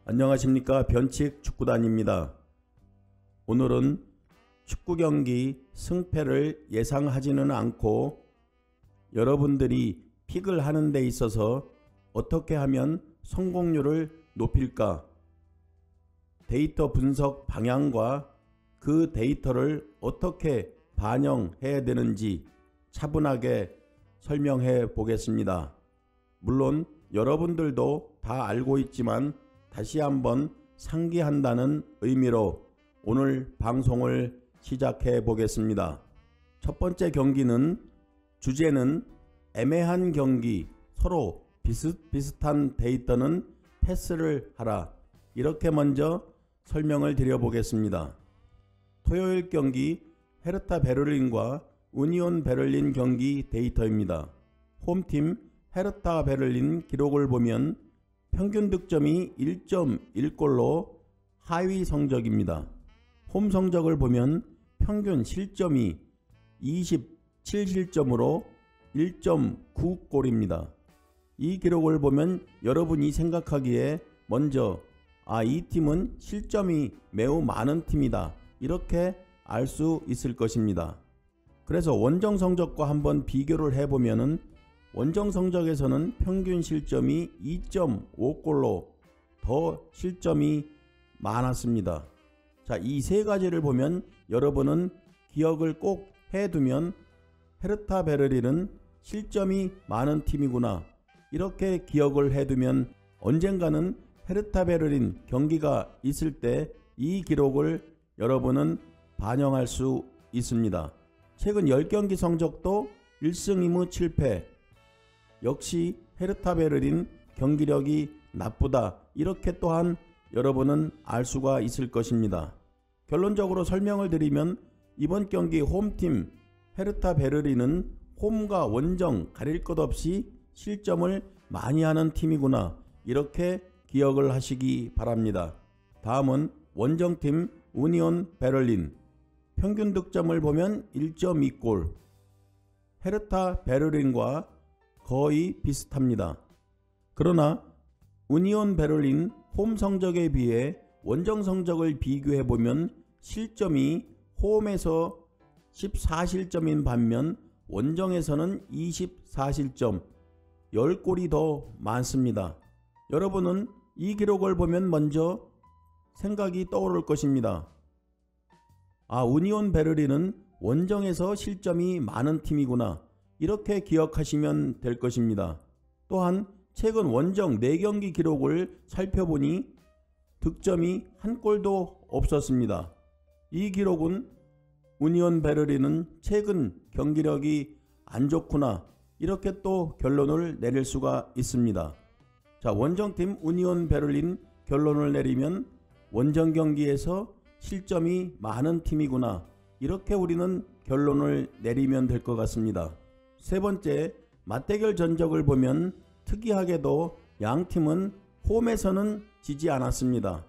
안녕하십니까. 변칙 축구단입니다. 오늘은 축구 경기 승패를 예상하지는 않고 여러분들이 픽을 하는 데 있어서 어떻게 하면 성공률을 높일까, 데이터 분석 방향과 그 데이터를 어떻게 반영해야 되는지 차분하게 설명해 보겠습니다. 물론 여러분들도 다 알고 있지만 다시 한번 상기한다는 의미로 오늘 방송을 시작해 보겠습니다. 첫 번째 경기는 주제는 애매한 경기, 서로 비슷비슷한 데이터는 패스를 하라, 이렇게 먼저 설명을 드려 보겠습니다. 토요일 경기 헤르타 베를린과 우니온 베를린 경기 데이터입니다. 홈팀 헤르타 베를린 기록을 보면 평균 득점이 1.1골로 하위 성적입니다. 홈 성적을 보면 평균 실점이 27실점으로 1.9골입니다. 이 기록을 보면 여러분이 생각하기에 먼저 이 팀은 실점이 매우 많은 팀이다, 이렇게 알 수 있을 것입니다. 그래서 원정 성적과 한번 비교를 해보면 원정 성적에서는 평균 실점이 2.5골로 더 실점이 많았습니다. 자, 이 세 가지를 보면 여러분은 기억을 꼭 해두면 헤르타 베를린은 실점이 많은 팀이구나, 이렇게 기억을 해두면 언젠가는 헤르타 베를린 경기가 있을 때 이 기록을 여러분은 반영할 수 있습니다. 최근 10경기 성적도 1승 2무 7패, 역시 헤르타 베를린 경기력이 나쁘다, 이렇게 또한 여러분은 알 수가 있을 것입니다. 결론적으로 설명을 드리면 이번 경기 홈팀 헤르타 베를린은 홈과 원정 가릴 것 없이 실점을 많이 하는 팀이구나, 이렇게 기억을 하시기 바랍니다. 다음은 원정팀 우니온 베를린, 평균 득점을 보면 1.2골, 헤르타 베를린과 거의 비슷합니다. 그러나 우니온 베를린 홈 성적에 비해 원정 성적을 비교해 보면 실점이 홈에서 14실점인 반면 원정에서는 24실점, 10골이 더 많습니다. 여러분은 이 기록을 보면 먼저 생각이 떠오를 것입니다. 우니온 베를린은 원정에서 실점이 많은 팀이구나, 이렇게 기억하시면 될 것입니다. 또한 최근 원정 4경기 기록을 살펴보니 득점이 한 골도 없었습니다. 이 기록은 우니온 베를린은 최근 경기력이 안 좋구나, 이렇게 또 결론을 내릴 수가 있습니다. 자, 원정팀 우니온 베를린 결론을 내리면 원정 경기에서 실점이 많은 팀이구나, 이렇게 우리는 결론을 내리면 될 것 같습니다. 세 번째, 맞대결 전적을 보면 특이하게도 양 팀은 홈에서는 지지 않았습니다.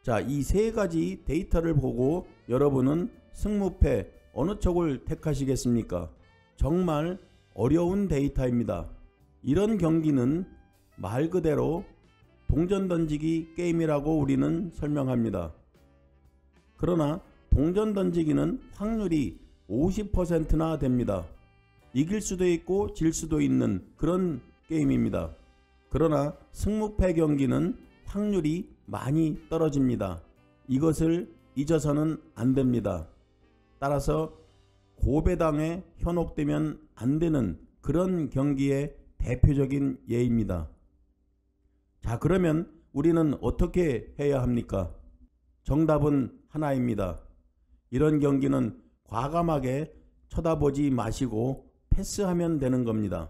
자, 이 세 가지 데이터를 보고 여러분은 승무패 어느 쪽을 택하시겠습니까? 정말 어려운 데이터입니다. 이런 경기는 말 그대로 동전 던지기 게임이라고 우리는 설명합니다. 그러나 동전 던지기는 확률이 50%나 됩니다. 이길 수도 있고 질 수도 있는 그런 게임입니다. 그러나 승무패 경기는 확률이 많이 떨어집니다. 이것을 잊어서는 안 됩니다. 따라서 고배당에 현혹되면 안 되는 그런 경기의 대표적인 예입니다. 자, 그러면 우리는 어떻게 해야 합니까? 정답은 하나입니다. 이런 경기는 과감하게 쳐다보지 마시고 패스하면 되는 겁니다.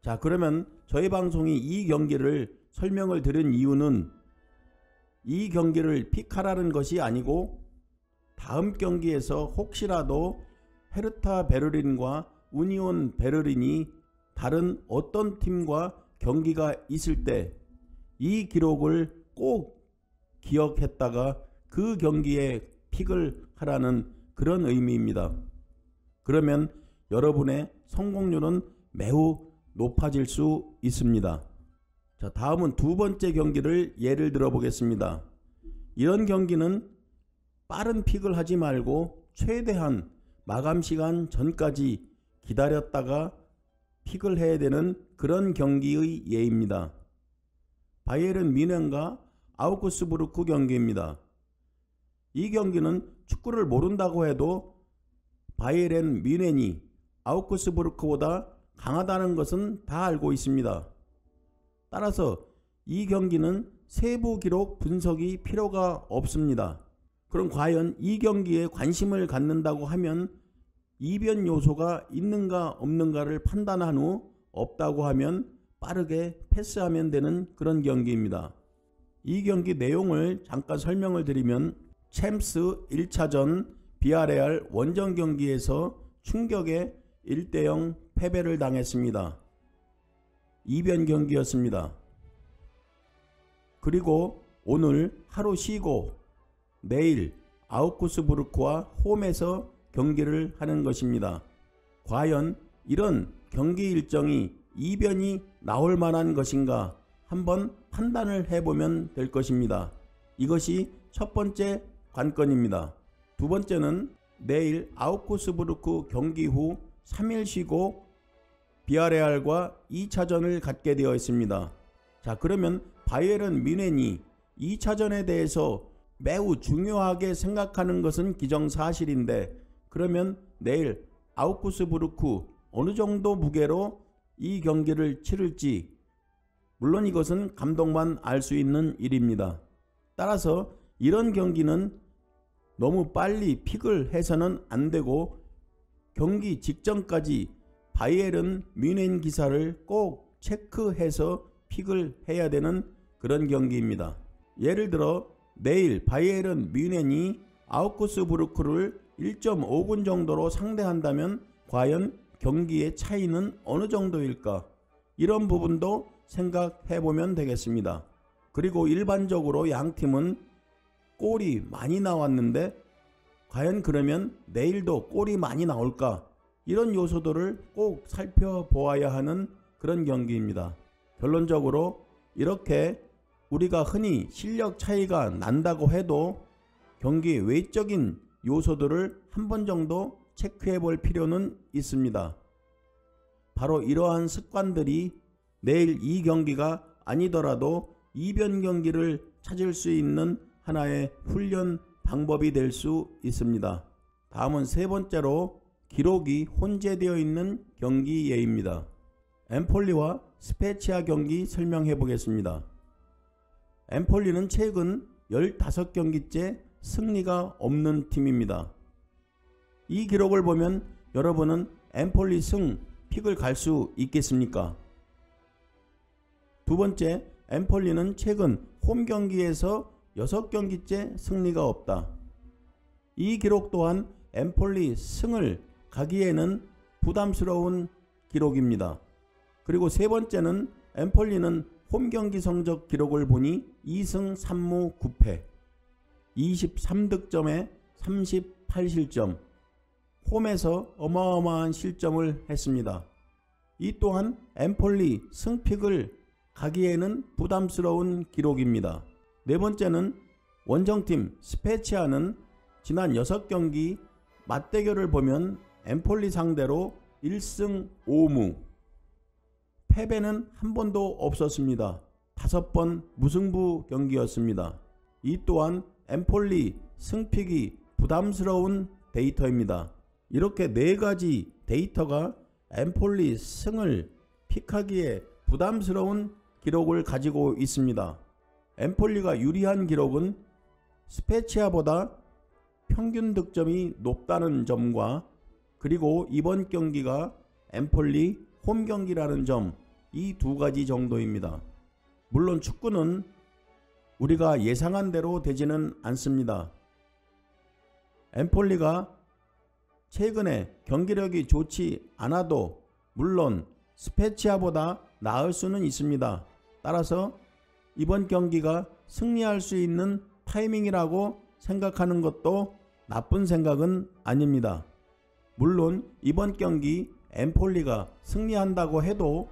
자, 그러면 저희 방송이 이 경기를 설명을 드린 이유는 이 경기를 픽하라는 것이 아니고 다음 경기에서 혹시라도 헤르타 베를린과 우니온 베를린이 다른 어떤 팀과 경기가 있을 때 이 기록을 꼭 기억했다가 그 경기에 픽을 하라는 그런 의미입니다. 그러면 여러분의 성공률은 매우 높아질 수 있습니다. 자, 다음은 두 번째 경기를 예를 들어 보겠습니다. 이런 경기는 빠른 픽을 하지 말고 최대한 마감 시간 전까지 기다렸다가 픽을 해야 되는 그런 경기의 예입니다. 바이에른 뮌헨과 아우크스부르크 경기입니다. 이 경기는 축구를 모른다고 해도 바이에른 뮌헨이 아우크스부르크보다 강하다는 것은 다 알고 있습니다. 따라서 이 경기는 세부 기록 분석이 필요가 없습니다. 그럼 과연 이 경기에 관심을 갖는다고 하면 이변 요소가 있는가 없는가를 판단한 후 없다고 하면 빠르게 패스하면 되는 그런 경기입니다. 이 경기 내용을 잠깐 설명을 드리면 챔스 1차전 비아레알 원정 경기에서 충격의 1대0 패배를 당했습니다. 이변 경기였습니다. 그리고 오늘 하루 쉬고 내일 아우크스부르크와 홈에서 경기를 하는 것입니다. 과연 이런 경기 일정이 이변이 나올 만한 것인가 한번 판단을 해보면 될 것입니다. 이것이 첫 번째 관건입니다. 두 번째는 내일 아우크스부르크 경기 후 3일 쉬고 비아레알과 2차전을 갖게 되어 있습니다. 자, 그러면 바이에른 뮌헨이 2차전에 대해서 매우 중요하게 생각하는 것은 기정사실인데, 그러면 내일 아우크스부르크 어느 정도 무게로 이 경기를 치를지, 물론 이것은 감독만 알 수 있는 일입니다. 따라서 이런 경기는 너무 빨리 픽을 해서는 안 되고 경기 직전까지 바이에른 뮌헨 기사를 꼭 체크해서 픽을 해야 되는 그런 경기입니다. 예를 들어 내일 바이에른 뮌헨이 아우크스부르크를 1.5군 정도로 상대한다면 과연 경기의 차이는 어느 정도일까? 이런 부분도 생각해 보면 되겠습니다. 그리고 일반적으로 양 팀은 골이 많이 나왔는데 과연 그러면 내일도 골이 많이 나올까? 이런 요소들을 꼭 살펴보아야 하는 그런 경기입니다. 결론적으로 이렇게 우리가 흔히 실력 차이가 난다고 해도 경기 외적인 요소들을 한 번 정도 체크해 볼 필요는 있습니다. 바로 이러한 습관들이 내일 이 경기가 아니더라도 이변 경기를 찾을 수 있는 하나의 훈련 방법이 될 수 있습니다. 다음은 세 번째로 기록이 혼재되어 있는 경기 예입니다. 엠폴리와 스페치아 경기 설명해 보겠습니다. 엠폴리는 최근 15경기째 승리가 없는 팀입니다. 이 기록을 보면 여러분은 엠폴리 승 픽을 갈 수 있겠습니까? 두 번째, 엠폴리는 최근 홈 경기에서 6경기째 승리가 없다. 이 기록 또한 엠폴리 승을 가기에는 부담스러운 기록입니다. 그리고 세 번째는 엠폴리는 홈 경기 성적 기록을 보니 2승 3무 9패 23득점에 38실점, 홈에서 어마어마한 실점을 했습니다. 이 또한 엠폴리 승픽을 가기에는 부담스러운 기록입니다. 네 번째는 원정팀 스페치아는 지난 6경기 맞대결을 보면 엠폴리 상대로 1승 5무, 패배는 한 번도 없었습니다. 5번 무승부 경기였습니다. 이 또한 엠폴리 승픽이 부담스러운 데이터입니다. 이렇게 4가지 데이터가 엠폴리 승을 픽하기에 부담스러운 기록을 가지고 있습니다. 엠폴리가 유리한 기록은 스페치아보다 평균 득점이 높다는 점과 그리고 이번 경기가 엠폴리 홈 경기라는 점, 이 2가지 정도입니다. 물론 축구는 우리가 예상한 대로 되지는 않습니다. 엠폴리가 최근에 경기력이 좋지 않아도 물론 스페치아보다 나을 수는 있습니다. 따라서 이번 경기가 승리할 수 있는 타이밍이라고 생각하는 것도 나쁜 생각은 아닙니다. 물론 이번 경기 엠폴리가 승리한다고 해도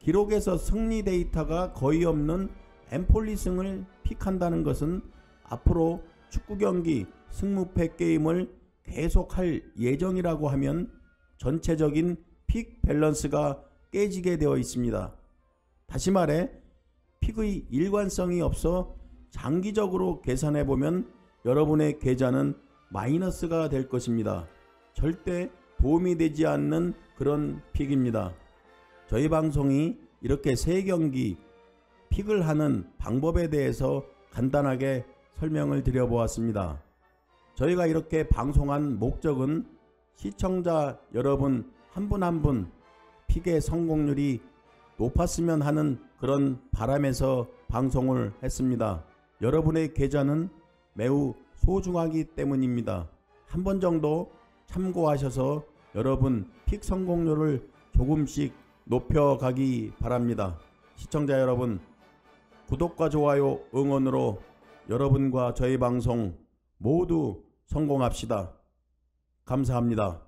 기록에서 승리 데이터가 거의 없는 엠폴리승을 픽한다는 것은 앞으로 축구 경기 승무패 게임을 계속할 예정이라고 하면 전체적인 픽 밸런스가 깨지게 되어 있습니다. 다시 말해 픽의 일관성이 없어 장기적으로 계산해 보면 여러분의 계좌는 마이너스가 될 것입니다. 절대 도움이 되지 않는 그런 픽입니다. 저희 방송이 이렇게 3경기 픽을 하는 방법에 대해서 간단하게 설명을 드려보았습니다. 저희가 이렇게 방송한 목적은 시청자 여러분 한 분 한 분 픽의 성공률이 높았으면 하는 그런 바람에서 방송을 했습니다. 여러분의 계좌는 매우 소중하기 때문입니다. 한 번 정도 참고하셔서 여러분 픽 성공률을 조금씩 높여가기 바랍니다. 시청자 여러분, 구독과 좋아요 응원으로 여러분과 저희 방송 모두 성공합시다. 감사합니다.